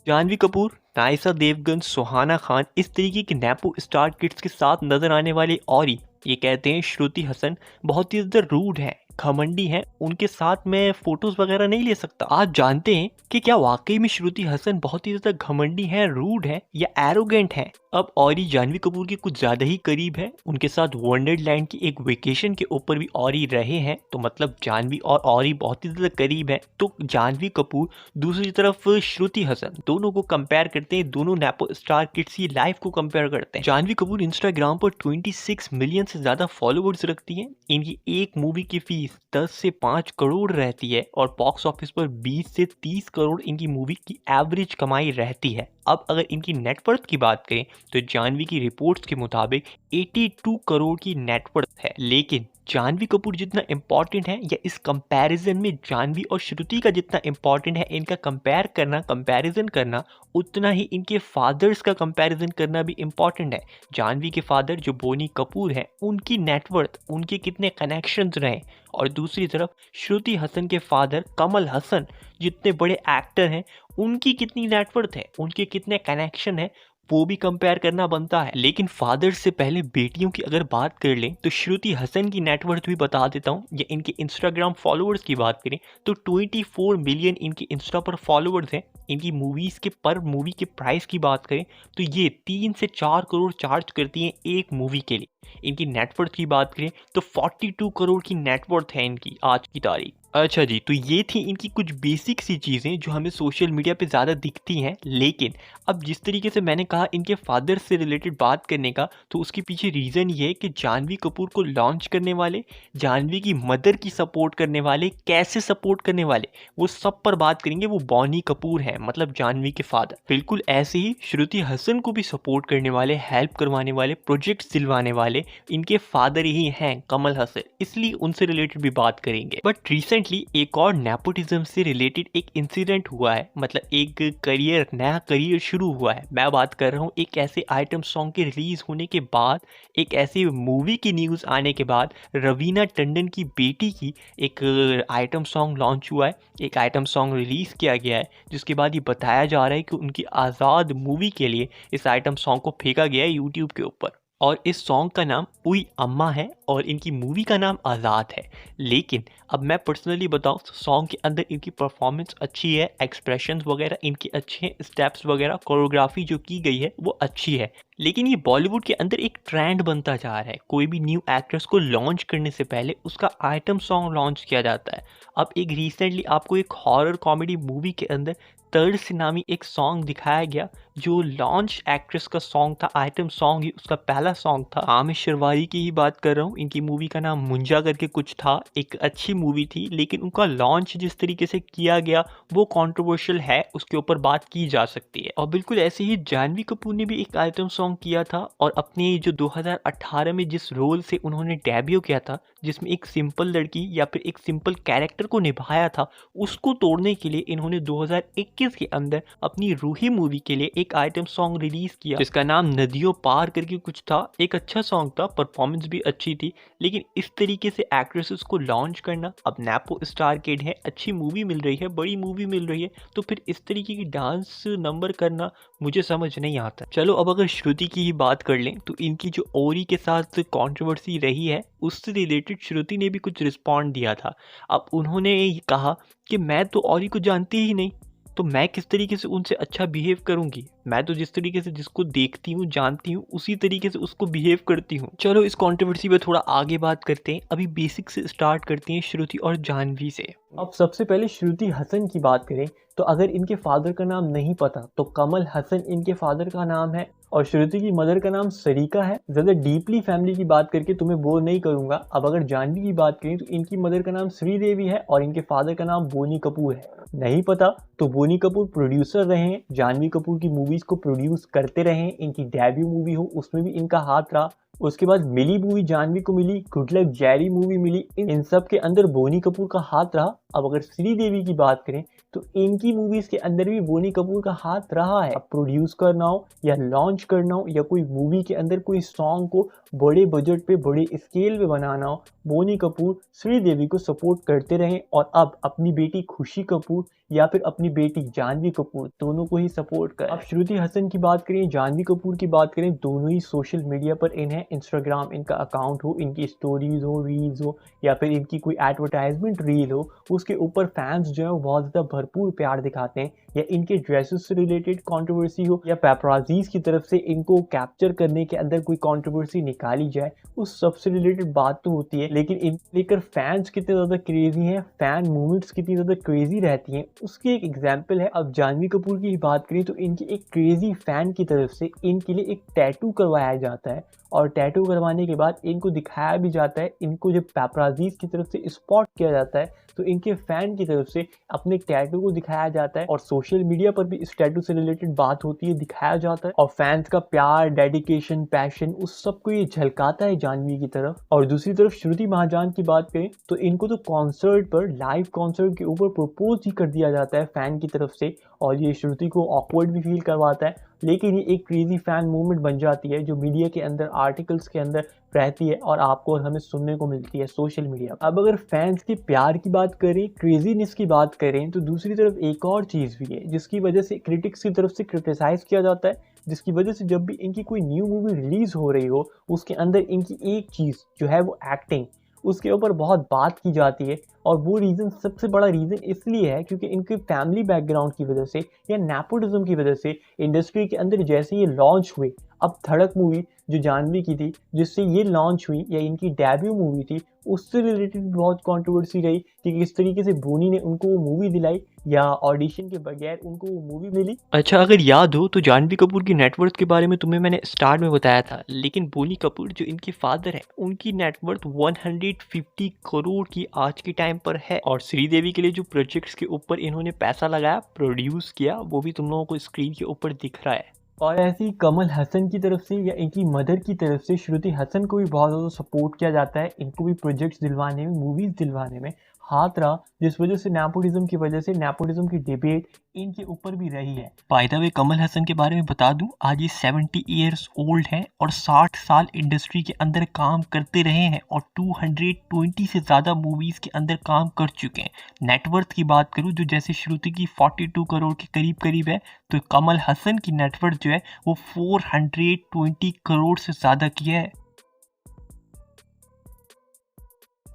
जानवी कपूर, नायसा देवगन, सुहाना खान इस तरीके के नेपो स्टार किड्स के साथ नजर आने वाले औरी ये कहते हैं श्रुति हसन बहुत ही ज़्यादा रूड है, घमंडी है, उनके साथ मैं फोटोज वगैरह नहीं ले सकता। आज जानते हैं कि क्या वाकई में श्रुति हसन बहुत ही ज्यादा घमंडी है, रूड है या एरोगेंट है। अब औरी जानवी कपूर के कुछ ज्यादा ही करीब है, उनके साथ वंडरलैंड की एक वेकेशन के ऊपर भी औरी रहे हैं, तो मतलब जानवी और औरी बहुत ही ज्यादा करीब है। तो जानवी कपूर दूसरी तरफ श्रुति हसन, दोनों को कंपेयर करते हैं, दोनों नेपो स्टार किड्स की लाइफ को कंपेयर करते हैं। जानवी कपूर इंस्टाग्राम पर 26 मिलियन से ज्यादा फॉलोअर्स रखती हैं। इनकी एक मूवी की फीस 10 से 5 करोड़ रहती है और बॉक्स ऑफिस पर 20 से 30 करोड़ इनकी मूवी की एवरेज कमाई रहती है। अब अगर इनकी नेटवर्थ की बात करें तो जानवी की रिपोर्ट्स के मुताबिक 82 करोड़ की नेटवर्थ है। लेकिन जानवी कपूर जितना इम्पोर्टेंट है या इस कंपैरिजन में जानवी और श्रुति का जितना इम्पोर्टेंट है इनका कंपैरिजन करना, उतना ही इनके फादर्स का कंपैरिजन करना भी इम्पोर्टेंट है। जानवी के फादर जो बोनी कपूर है, उनकी नेटवर्थ, उनके कितने कनेक्शंस रहे, और दूसरी तरफ श्रुति हसन के फादर कमल हसन जितने बड़े एक्टर हैं, उनकी कितनी नेटवर्थ है, उनके कितने कनेक्शन है, वो भी कंपेयर करना बनता है। लेकिन फादर से पहले बेटियों की अगर बात कर लें तो श्रुति हसन की नेटवर्थ भी बता देता हूँ। या इनके इंस्टाग्राम फॉलोअर्स की बात करें तो 24 मिलियन इनके इंस्टा पर फॉलोअर्स हैं। इनकी मूवीज के पर मूवी के प्राइस की बात करें तो ये 3 से 4 करोड़ चार्ज करती हैं एक मूवी के लिए। इनकी नेटवर्थ की बात करें तो 42 करोड़ की नेटवर्थ है इनकी आज की तारीख। अच्छा जी, तो ये थी इनकी कुछ बेसिक सी चीज़ें जो हमें सोशल मीडिया पे ज़्यादा दिखती हैं। लेकिन अब जिस तरीके से मैंने कहा इनके फादर से रिलेटेड बात करने का, तो उसके पीछे रीज़न ये है कि जानवी कपूर को लॉन्च करने वाले, जानवी की मदर की सपोर्ट करने वाले, कैसे सपोर्ट करने वाले, वो सब पर बात करेंगे। वो बॉनी कपूर हैं, मतलब जानवी के फादर। बिल्कुल ऐसे ही श्रुति हसन को भी सपोर्ट करने वाले, हेल्प करवाने वाले, प्रोजेक्ट्स दिलवाने वाले इनके फादर ही हैं, कमल हसन, इसलिए उनसे रिलेटेड भी बात करेंगे। बट रिसेंटली एक और नेपोटिज्म से रिलेटेड एक इंसिडेंट हुआ है, मतलब एक नया करियर शुरू हुआ है। मैं बात कर रहा हूँ एक ऐसे आइटम सॉन्ग के रिलीज होने के बाद, एक ऐसी मूवी की न्यूज़ आने के बाद, रवीना टंडन की बेटी की एक आइटम सॉन्ग लॉन्च हुआ है, एक आइटम सॉन्ग रिलीज़ किया गया है, जिसके बाद ये बताया जा रहा है कि उनकी आज़ाद मूवी के लिए इस आइटम सॉन्ग को फेंका गया है यूट्यूब के ऊपर। और इस सॉन्ग का नाम उई अम्मा है और इनकी मूवी का नाम आज़ाद है। लेकिन अब मैं पर्सनली बताऊँ तो सॉन्ग के अंदर इनकी परफॉर्मेंस अच्छी है, एक्सप्रेशंस वगैरह इनके अच्छे हैं, स्टेप्स वगैरह, कोरियोग्राफी जो की गई है वो अच्छी है। लेकिन ये बॉलीवुड के अंदर एक ट्रेंड बनता जा रहा है, कोई भी न्यू एक्ट्रेस को लॉन्च करने से पहले उसका आइटम सॉन्ग लॉन्च किया जाता है। अब एक रिसेंटली आपको एक हॉरर कॉमेडी मूवी के अंदर तर्स नामी एक सॉन्ग दिखाया गया, जो लॉन्च एक्ट्रेस का सॉन्ग था, आइटम सॉन्ग ही उसका पहला सॉन्ग था। आमिर शिरवारी की ही बात कर रहा हूँ, इनकी मूवी का नाम मुंजा करके कुछ था, एक अच्छी मूवी थी, लेकिन उनका लॉन्च जिस तरीके से किया गया वो कंट्रोवर्शियल है, उसके ऊपर बात की जा सकती है। और बिल्कुल ऐसे ही जानवी कपूर ने भी एक आइटम सॉन्ग किया था, और अपने जो 2018 में जिस रोल से उन्होंने डेब्यू किया था, जिसमें एक सिंपल लड़की या फिर एक सिंपल कैरेक्टर को निभाया था, उसको तोड़ने के लिए इन्होंने 2021 के अंदर अपनी रूही मूवी के लिए एक आइटम सॉन्ग रिलीज किया, जिसका नाम नदियों पार करके कुछ था। एक अच्छा सॉन्ग था, परफॉर्मेंस भी अच्छी थी। लेकिन इस तरीके से एक्ट्रेसेस को लॉन्च करना, अब नेपो स्टार किड है, अच्छी मूवी मिल रही है, बड़ी मूवी मिल रही है, तो फिर इस तरीके की डांस नंबर करना मुझे समझ नहीं आता। चलो अब अगर श्रुति की ही बात कर लें तो इनकी जो ओरी के साथ कंट्रोवर्सी रही है, उससे रिलेटेड श्रुति ने भी कुछ रिस्पॉन्ड दिया था। अब उन्होंने ये कहा कि मैं तो ओरी को जानती ही नहीं, तो मैं किस तरीके से उनसे अच्छा बिहेव करूंगी। मैं तो जिस तरीके से जिसको देखती हूँ, जानती हूँ, उसी तरीके से उसको बिहेव करती हूँ। चलो इस कंट्रोवर्सी पे थोड़ा आगे बात करते हैं। अभी बेसिक से स्टार्ट करते हैं श्रुति और जानवी से। अब सबसे पहले श्रुति हसन की बात करें तो अगर इनके फादर का नाम नहीं पता तो कमल हसन इनके फादर का नाम है, और श्रुति की मदर का नाम सरिका है। ज़्यादा डीपली फैमिली की बात करके तुम्हें बोर नहीं करूंगा। अब अगर जानवी की बात करें तो इनकी मदर का नाम श्रीदेवी है और इनके फादर का नाम बोनी कपूर है। नहीं पता तो बोनी कपूर प्रोड्यूसर रहे हैं, जानवी कपूर की मूवीज को प्रोड्यूस करते रहे, इनकी डेब्यू मूवी हो उसमें भी इनका हाथ रहा। उसके बाद मिली मूवी जानवी को मिली, गुड लक जेरी मूवी मिली, इन सब के अंदर बोनी कपूर का हाथ रहा। अब अगर श्रीदेवी की बात करें तो इनकी मूवीज के अंदर भी बोनी कपूर का हाथ रहा है। अब प्रोड्यूस करना हो या लॉन्च करना हो या कोई मूवी के अंदर कोई सॉन्ग को बड़े बजट पे, बड़े स्केल पे बनाना हो, बोनी कपूर श्रीदेवी को सपोर्ट करते रहे। और अब अपनी बेटी खुशी कपूर या फिर अपनी बेटी जानवी कपूर, दोनों को ही सपोर्ट कर। अब श्रुति हसन की बात करें, जानवी कपूर की बात करें, दोनों ही सोशल मीडिया पर इन्हें इंस्टाग्राम इनका अकाउंट हो, इनकी स्टोरीज हो, रील्स हो या फिर इनकी कोई एडवर्टाइजमेंट रील हो, उसके ऊपर फैंस जो है वो बहुत ज़्यादा भरपूर प्यार दिखाते हैं। या इनके ड्रेसेस से रिलेटेड कंट्रोवर्सी हो या पेपराजीज की तरफ से इनको कैप्चर करने के अंदर कोई कंट्रोवर्सी निकाली जाए, उस सबसे रिलेटेड बात तो होती है। लेकिन इन लेकर फैंस कितने ज़्यादा क्रेजी हैं, फैन मूवमेंट्स कितनी ज़्यादा क्रेजी रहती हैं, उसकी एक एग्जाम्पल है। अब जानवी कपूर की बात करें तो इनकी एक क्रेजी फैन की तरफ से इनके लिए एक टैटू करवाया जाता है और टैटू करवाने के बाद इनको दिखाया भी जाता है। इनको जब पेपराजीज की तरफ से स्पॉट किया जाता है तो इनके फैन की तरफ से अपने टैटू को दिखाया जाता है और सोशल मीडिया पर भी इस टैटू से रिलेटेड बात होती है, दिखाया जाता है और फैंस का प्यार, डेडिकेशन, पैशन उस सबको ये झलकाता है जानवी की तरफ। और दूसरी तरफ श्रुति महाजन की बात करें तो इनको तो कॉन्सर्ट पर, लाइव कॉन्सर्ट के ऊपर प्रपोज ही कर दिया जाता है फैन की तरफ से और ये श्रुति को ऑकवर्ड भी फील करवाता है। लेकिन ये एक क्रेजी फैन मूवमेंट बन जाती है जो मीडिया के अंदर, आर्टिकल्स के अंदर रहती है और आपको और हमें सुनने को मिलती है सोशल मीडिया। अब अगर फैंस के प्यार की बात करें, क्रेजीनेस की बात करें, तो दूसरी तरफ एक और चीज़ भी है जिसकी वजह से क्रिटिक्स की तरफ से क्रिटिसाइज किया जाता है, जिसकी वजह से जब भी इनकी कोई न्यू मूवी रिलीज हो रही हो उसके अंदर इनकी एक चीज़ जो है वो एक्टिंग, उसके ऊपर बहुत बात की जाती है। और वो रीज़न, सबसे बड़ा रीज़न इसलिए है क्योंकि इनके फैमिली बैकग्राउंड की वजह से या नेपोटिज्म की वजह से इंडस्ट्री के अंदर जैसे ये लॉन्च हुए, अब धड़क मूवी जो जानवी की थी जिससे ये लॉन्च हुई या इनकी डेब्यू मूवी थी, उससे रिलेटेड बहुत कंट्रोवर्सी रही कि किस तरीके से बोनी ने उनको वो मूवी दिलाई या ऑडिशन के बगैर उनको वो मूवी मिली। अच्छा, अगर याद हो तो जानवी कपूर की नेटवर्थ के बारे में तुम्हें मैंने स्टार्ट में बताया था, लेकिन बोनी कपूर जो इनके फादर हैं उनकी नेटवर्थ 150 करोड़ की आज के टाइम पर है। और श्रीदेवी के लिए जो प्रोजेक्ट्स के ऊपर इन्होंने पैसा लगाया, प्रोड्यूस किया, वो भी तुम लोगों को स्क्रीन के ऊपर दिख रहा है। और ऐसे ही कमल हसन की तरफ से या इनकी मदर की तरफ से श्रुति हसन को भी बहुत ज़्यादा सपोर्ट किया जाता है, इनको भी प्रोजेक्ट्स दिलवाने में, मूवीज़ दिलवाने में हाथ रहा, जिस वजह से नेपोटिज्म की वजह से नेपोटिज्म की डिबेट इनके ऊपर भी रही है। By the way Kamal Haasan के बारे में बता दूं, आज ये 70 ईयर्स ओल्ड हैं और 60 साल इंडस्ट्री के अंदर काम करते रहे हैं और 220 से ज़्यादा मूवीज़ के अंदर काम कर चुके हैं। नेटवर्थ की बात करूं जो जैसे श्रुति की 42 करोड़ के करीब करीब है, तो कमल हसन की नेटवर्थ जो है वो 420 करोड़ से ज़्यादा की है।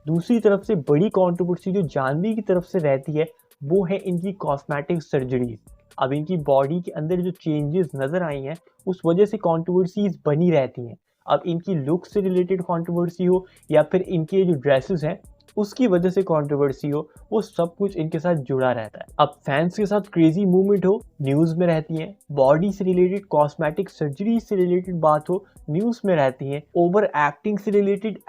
दूसरी तरफ से बड़ी कंट्रोवर्सी जो जानवी की तरफ से रहती है वो है इनकी कॉस्मेटिक सर्जरीज। अब इनकी बॉडी के अंदर जो चेंजेस नज़र आई हैं उस वजह से कंट्रोवर्सीज बनी रहती हैं। अब इनकी लुक से रिलेटेड कंट्रोवर्सी हो या फिर इनके जो ड्रेसेस हैं उसकी वजह से कंट्रोवर्सी हो, वो सब कुछ इनके साथ जुड़ा रहता है। अब फैंस के साथ क्रेजी मूवमेंट हो, न्यूज़ में रहती हैं, बॉडी से रिलेटेड, कॉस्मेटिक सर्जरी से रिलेटेड बात हो, न्यूज़ में रहती हैं, ओवर एक्टिंग से रिलेटेड,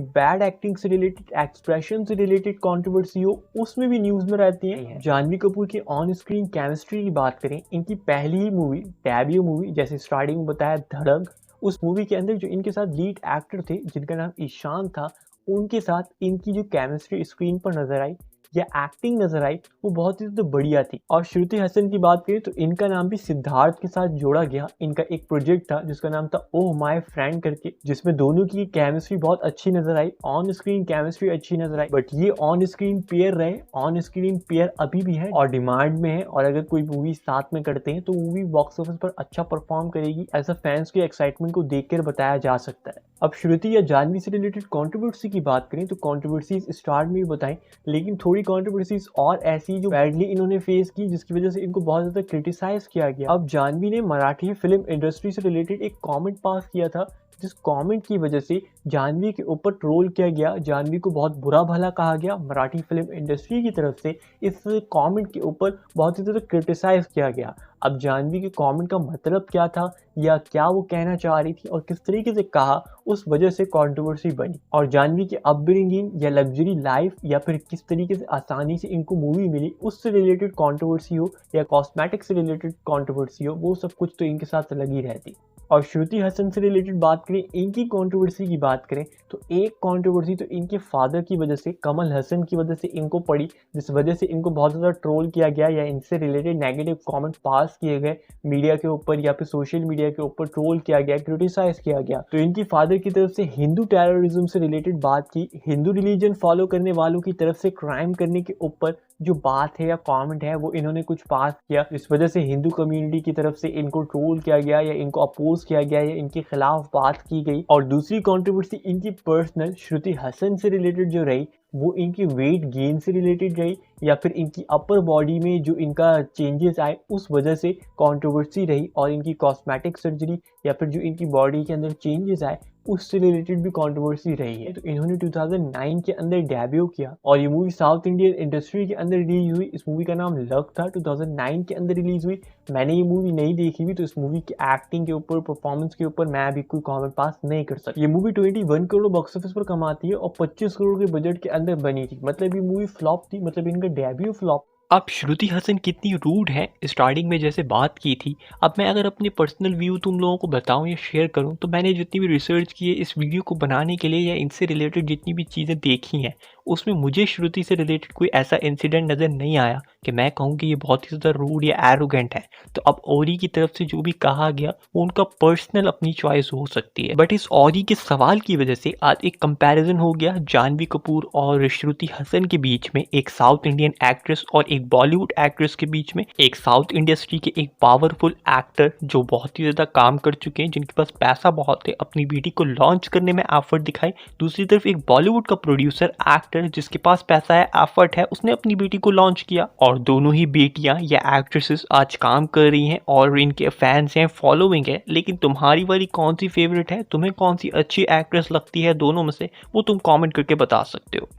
बैड एक्टिंग से रिलेटेड, एक्सप्रेशन से रिलेटेड कंट्रोवर्सी हो, उसमें भी न्यूज़ में रहती हैं। जानवी कपूर की ऑन स्क्रीन केमिस्ट्री की बात करें, इनकी पहली ही मूवी, डेब्यू मूवी, जैसे स्टार्टिंग में बताया धड़क, उस मूवी के अंदर जो इनके साथ लीड एक्टर थे जिनका नाम ईशान था, उनके साथ इनकी जो केमिस्ट्री स्क्रीन पर नजर आई या एक्टिंग नजर आई वो बहुत ही तो बढ़िया थी। और श्रुति हसन की बात करें तो इनका नाम भी सिद्धार्थ के साथ जोड़ा गया। इनका एक प्रोजेक्ट था जिसका नाम था ओह माय फ्रेंड करके, जिसमें दोनों की केमिस्ट्री बहुत अच्छी नजर आई, ऑन स्क्रीन केमिस्ट्री अच्छी नजर आई। बट ये ऑन स्क्रीन पेयर रहे, ऑन स्क्रीन पेयर अभी भी है और डिमांड में है, और अगर कोई मूवी साथ में करते हैं तो मूवी बॉक्स ऑफिस पर अच्छा परफॉर्म करेगी, ऐसा फैंस के एक्साइटमेंट को देखकर बताया जा सकता है। अब श्रुति या जानवी से रिलेटेड कंट्रोवर्सी की बात करें तो कंट्रोवर्सीज स्टार्ट में भी बताएं, लेकिन थोड़ी कंट्रोवर्सीज और ऐसी जो बैडली इन्होंने फेस की जिसकी वजह से इनको बहुत ज़्यादा क्रिटिसाइज किया गया। अब जानवी ने मराठी फिल्म इंडस्ट्री से रिलेटेड एक कमेंट पास किया था, जिस कमेंट की वजह से जानवी के ऊपर ट्रोल किया गया, जानवी को बहुत बुरा भला कहा गया मराठी फिल्म इंडस्ट्री की तरफ से। इस कमेंट के ऊपर बहुत ही ज़्यादा क्रिटिसाइज किया गया। अब जानवी के कमेंट का मतलब क्या था या क्या वो कहना चाह रही थी और किस तरीके से कहा, उस वजह से कंट्रोवर्सी बनी। और जानवी की अपब्रिंगिंग या लग्जरी लाइफ या फिर किस तरीके से आसानी से इनको मूवी मिली, उससे रिलेटेड कंट्रोवर्सी हो या कॉस्मेटिक से रिलेटेड कंट्रोवर्सी हो, वो सब कुछ तो इनके साथ लगी रहती। और श्रुति हसन से रिलेटेड बात करें, इनकी कंट्रोवर्सी की बात करें तो एक कंट्रोवर्सी तो इनके फादर की वजह से, कमल हसन की वजह से इनको पड़ी, जिस वजह से इनको बहुत ज़्यादा ट्रोल किया गया या इनसे रिलेटेड नेगेटिव कमेंट पास किए गए मीडिया के ऊपर या फिर सोशल मीडिया के ऊपर, ट्रोल किया गया, क्रिटिसाइज किया गया। तो इनकी फादर की तरफ से हिंदू टेररिज्म से रिलेटेड बात की, हिंदू रिलीजन फॉलो करने वालों की तरफ से क्राइम करने के ऊपर जो बात है या कमेंट है वो इन्होंने कुछ पास किया, इस वजह से हिंदू कम्युनिटी की तरफ से इनको ट्रोल किया गया या इनको अपोज किया गया या इनके खिलाफ बात की गई। और दूसरी कंट्रोवर्सी इनकी पर्सनल श्रुति हसन से रिलेटेड जो रही वो इनकी वेट गेन से रिलेटेड रही या फिर इनकी अपर बॉडी में जो इनका चेंजेस आए उस वजह से कंट्रोवर्सी रही, और इनकी कॉस्मेटिक सर्जरी या फिर जो इनकी बॉडी के अंदर चेंजेस आए उससे रिलेटेड भी कंट्रोवर्सी रही है। तो इन्होंने 2009 के अंदर डेब्यू किया और ये मूवी साउथ इंडियन इंडस्ट्री के अंदर रिलीज हुई। इस मूवी का नाम लक था, 2009 के अंदर रिलीज हुई। मैंने ये मूवी नहीं देखी हुई तो इस मूवी की एक्टिंग के ऊपर, परफॉर्मेंस के ऊपर मैं अभी कोई कमेंट पास नहीं कर सकता। ये मूवी 21 करोड़ बॉक्स ऑफिस पर कमाती है और 25 करोड़ के बजट के अंदर बनी थी, मतलब ये मूवी फ्लॉप थी, मतलब इनका डेब्यू फ्लॉप। अब श्रुति हसन कितनी रूड है, स्टार्टिंग में जैसे बात की थी। अब मैं अगर अपने पर्सनल व्यू तुम लोगों को बताऊं या शेयर करूं तो मैंने जितनी भी रिसर्च की है इस वीडियो को बनाने के लिए या इनसे रिलेटेड जितनी भी चीज़ें देखी हैं उसमें मुझे श्रुति से रिलेटेड कोई ऐसा इंसिडेंट नज़र नहीं आया कि मैं कहूँ कि ये बहुत ही ज़्यादा रूड या एरोगेंट है। तो अब औरी की तरफ से जो भी कहा गया वो उनका पर्सनल अपनी चॉइस हो सकती है, बट इस औरी के सवाल की वजह से आज एक कंपैरिजन हो गया जानवी कपूर और श्रुति हसन के बीच में, एक साउथ इंडियन एक्ट्रेस और एक बॉलीवुड एक्ट्रेस के बीच में। एक साउथ इंडस्ट्री के एक पावरफुल एक्टर जो बहुत ही ज़्यादा काम कर चुके हैं, जिनके पास पैसा बहुत है, अपनी बेटी को लॉन्च करने में एफर्ट दिखाई। दूसरी तरफ एक बॉलीवुड का प्रोड्यूसर एक्टर जिसके पास पैसा है, एफर्ट है, उसने अपनी बेटी को लॉन्च किया। और दोनों ही बेटियां या एक्ट्रेसेस आज काम कर रही हैं और इनके फैंस हैं, फॉलोइंग है। लेकिन तुम्हारी वाली कौन सी फेवरेट है, तुम्हें कौन सी अच्छी एक्ट्रेस लगती है दोनों में से, वो तुम कमेंट करके बता सकते हो।